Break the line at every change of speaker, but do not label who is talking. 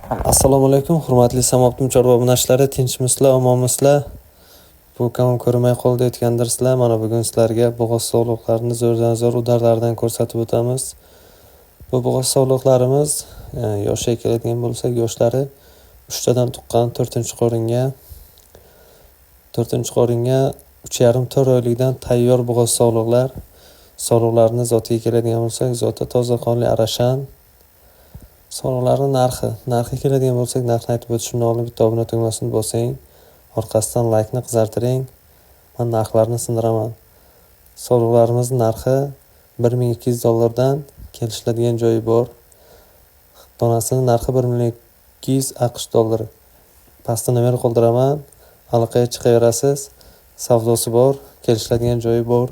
Assalomu alaykum, hurmatli Samobtim chorva bunashlari, tinchmisizlar, omonmisizlar? Bu kam ko'rmay qoldi aytgandirsizlar. Mana bugun sizlarga bo'g'oz sog'liqlarini zo'rdan-zo'r udarlardan ko'rsatib o'tamiz. Bu bo'g'oz sog'liqlarimiz yoshga keladigan bo'lsak, yoshlari 3 tadan tuqqan 4-qo'ringa 3,5-4 oylikdan tayyor bo'g'oz sog'liqlar. Sog'liqlarni zotiga keladigan bo'lsak, zoti toza qonli arashan. Sog'liqlarning narxi keladigan bo'lsak, narxni aytib o'tishimdan oldin bitta obuna tugmasini bosing, orqasidan laykni qizartiring. Men narxlarni sindiraman. Sog'liqlarimizning narxi $1200 kelishiladigan joyi bor. Donasining narxi $1,200 Pastda nomer qoldiraman. Aloqaga chiqaverasiz. Savdosi bor, kelishiladigan joyi bor.